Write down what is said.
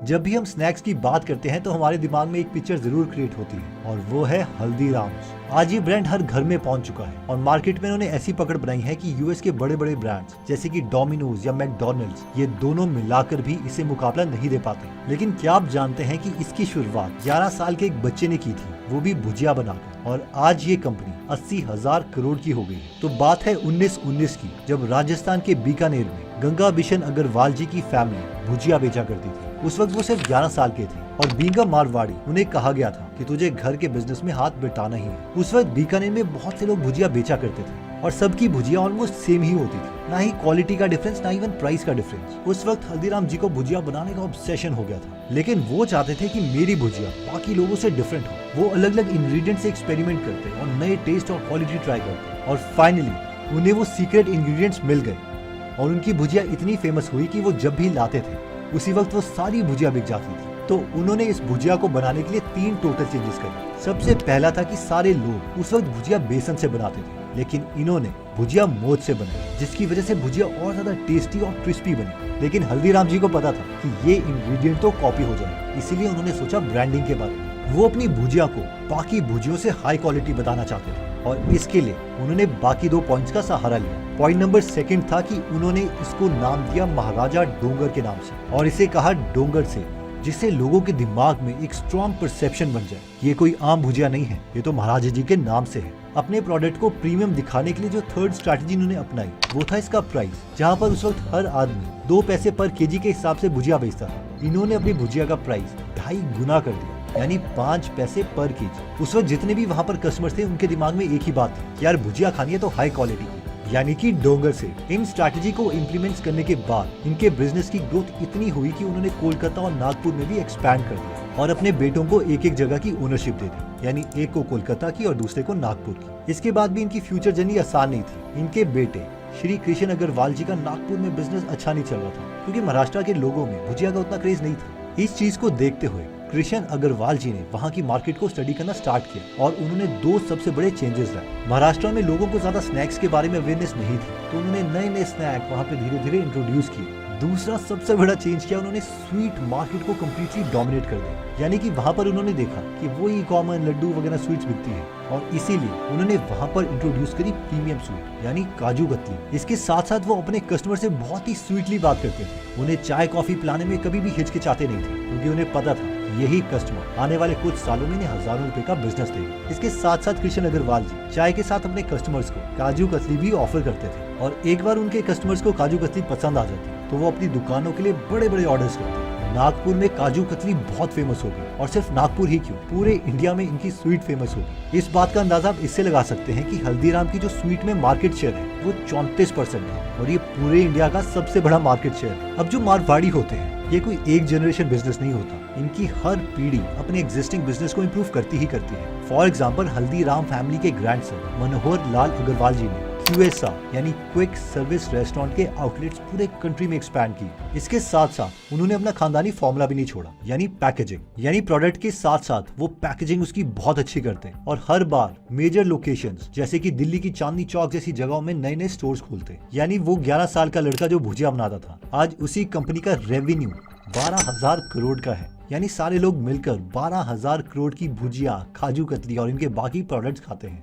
जब भी हम स्नैक्स की बात करते हैं तो हमारे दिमाग में एक पिक्चर जरूर क्रिएट होती है और वो है हल्दीराम्स। आज ये ब्रांड हर घर में पहुंच चुका है और मार्केट में इन्होंने ऐसी पकड़ बनाई है कि यूएस के बड़े बड़े ब्रांड्स जैसे कि डोमिनोज या मैकडॉनल्ड्स ये दोनों मिलाकर भी इसे मुकाबला नहीं दे पाते। लेकिन क्या आप जानते हैं कि इसकी शुरुआत 11 साल के एक बच्चे ने की थी, वो भी भुजिया बनाकर, और आज ये कंपनी 80,000 करोड़ की हो गई है। तो बात है 1919 की, जब राजस्थान के बीकानेर में गंगा बिशन अग्रवाल जी की फैमिली भुजिया बेचा करती थी। उस वक्त वो सिर्फ 11 साल के थे और बीइंग अ मारवाड़ी उन्हें कहा गया था कि तुझे घर के बिजनेस में हाथ बटाना ही है। उस वक्त बीकानेर में बहुत से लोग भुजिया बेचा करते थे और सबकी भुजिया ऑलमोस्ट सेम ही होती थी, ना ही क्वालिटी का डिफरेंस, ना इवन प्राइस का डिफरेंस। उस वक्त हल्दीराम जी को भुजिया बनाने का ऑब्सेशन हो गया था, लेकिन वो चाहते थे कि मेरी भुजिया बाकी लोगों से डिफरेंट हो। वो अलग अलग इंग्रेडिएंट से एक्सपेरिमेंट करते और नए टेस्ट और क्वालिटी ट्राई करते और फाइनली उन्हें वो सीक्रेट इंग्रेडिएंट्स मिल गए और उनकी भुजिया इतनी फेमस हुई कि वो जब भी लाते थे उसी वक्त वो सारी भुजिया बिक जाती थी। तो उन्होंने इस भुजिया को बनाने के लिए 3 टोटल चेंजेस करे। सबसे पहला था कि सारे लोग उस वक्त भुजिया बेसन से बनाते थे, लेकिन इन्होंने भुजिया मोद से बनाई, जिसकी वजह से भुजिया और ज्यादा टेस्टी और क्रिस्पी बनी। लेकिन हल्दीराम जी को पता था कि ये इंग्रेडिएंट तो कॉपी हो जाए, इसीलिए उन्होंने सोचा ब्रांडिंग के बारे में। वो अपनी भुजिया को बाकी भुजियों से हाई क्वालिटी बताना चाहते थे और इसके लिए उन्होंने बाकी 2 पॉइंट्स का सहारा लिया। पॉइंट नंबर 2 था कि उन्होंने इसको नाम दिया महाराजा डोंगर के नाम से और इसे कहा डोंगर से, जिससे लोगों के दिमाग में एक स्ट्रॉन्ग परसेप्शन बन जाए। ये कोई आम भुजिया नहीं है, ये तो महाराजा जी के नाम से है। अपने प्रोडक्ट को प्रीमियम दिखाने के लिए जो थर्ड स्ट्रैटेजी इन्होंने अपनाई वो था इसका प्राइस, जहाँ पर उस वक्त हर आदमी 2 पैसे पर केजी के हिसाब से भुजिया बेचता था। इन्होंने अपनी भुजिया का प्राइस 2.5 गुना कर दिया, यानी 5 पैसे पर केजी। उस वक्त जितने भी वहाँ पर कस्टमर्स थे उनके दिमाग में एक ही बात थी, यार भुजिया खानी है तो हाई क्वालिटी की, यानी कि डोंगर से। इन स्ट्रैटेजी को इम्प्लीमेंट करने के बाद इनके बिजनेस की ग्रोथ इतनी हुई कि उन्होंने कोलकाता और नागपुर में भी एक्सपैंड कर दिया और अपने बेटों को एक एक जगह की ओनरशिप दे दी, यानी एक को कोलकाता की और दूसरे को नागपुर की। इसके बाद भी इनकी फ्यूचर जर्नी आसान नहीं थी। इनके बेटे श्री कृष्ण अग्रवाल जी का नागपुर में बिजनेस अच्छा नहीं चल रहा था, क्योंकि महाराष्ट्र के लोगों में भुजिया का उतना क्रेज नहीं था। इस चीज को देखते हुए कृष्ण अग्रवाल जी ने वहाँ की मार्केट को स्टडी करना स्टार्ट किया और उन्होंने 2 सबसे बड़े चेंजेस लाए। महाराष्ट्र में लोगों को ज्यादा स्नैक्स के बारे में अवेयरनेस नहीं थी, तो उन्होंने नए नए स्नैक वहाँ पे धीरे धीरे इंट्रोड्यूस किए। दूसरा सबसे बड़ा चेंज किया, उन्होंने स्वीट मार्केट को कम्प्लीटली डोमिनेट कर दिया, यानी कि वहाँ पर उन्होंने देखा कि वो ही कॉमन लड्डू वगैरह स्वीट्स बिकती है और इसीलिए उन्होंने वहाँ पर इंट्रोड्यूस करी प्रीमियम स्वीट, यानी काजू कतली। इसके साथ साथ वो अपने कस्टमर से बहुत ही स्वीटली बात करते थे। उन्हें चाय कॉफी पिलाने में कभी भी हिचकिचाते नहीं थे, क्योंकि उन्हें पता था यही कस्टमर आने वाले कुछ सालों में इन्हें हजारों रुपए का बिजनेस देगा। इसके साथ साथ कृष्ण अग्रवाल जी चाय के साथ अपने कस्टमर्स को काजू कतली भी ऑफर करते थे और एक बार उनके कस्टमर्स को काजू कतली पसंद आ जाती तो वो अपनी दुकानों के लिए बड़े बड़े ऑर्डर्स करते। नागपुर में काजू कतली बहुत फेमस हो गई और सिर्फ नागपुर ही क्यों, पूरे इंडिया में इनकी स्वीट फेमस हो गई। इस बात का अंदाजा आप इससे लगा सकते हैं कि हल्दीराम की जो स्वीट में मार्केट शेयर है वो 34% है और ये पूरे इंडिया का सबसे बड़ा मार्केट शेयर है। अब जो मारवाड़ी होते हैं ये कोई एक जनरेशन बिजनेस नहीं होता, इनकी हर पीढ़ी अपने एग्जिस्टिंग बिजनेस को इम्प्रूव करती ही करती है। फॉर एग्जाम्पल हल्दीराम फैमिली के ग्रैंडसन मनोहर लाल अग्रवाल जी ने QSR यानी क्विक सर्विस रेस्टोरेंट के आउटलेट्स पूरे कंट्री में एक्सपैंड की। इसके साथ साथ उन्होंने अपना खानदानी फॉर्मूला भी नहीं छोड़ा, यानी पैकेजिंग, यानी प्रोडक्ट के साथ साथ वो पैकेजिंग उसकी बहुत अच्छी करते हैं और हर बार मेजर लोकेशंस जैसे कि दिल्ली की चांदनी चौक जैसी जगहों में नए नए स्टोर्स खोलते हैं। यानी वो 11 साल का लड़का जो भुजिया बनाता था, आज उसी कंपनी का रेवेन्यू 12,000 करोड़ का है, यानी सारे लोग मिलकर 12,000 करोड़ की भुजिया, काजू कतली और इनके बाकी प्रोडक्ट्स खाते हैं।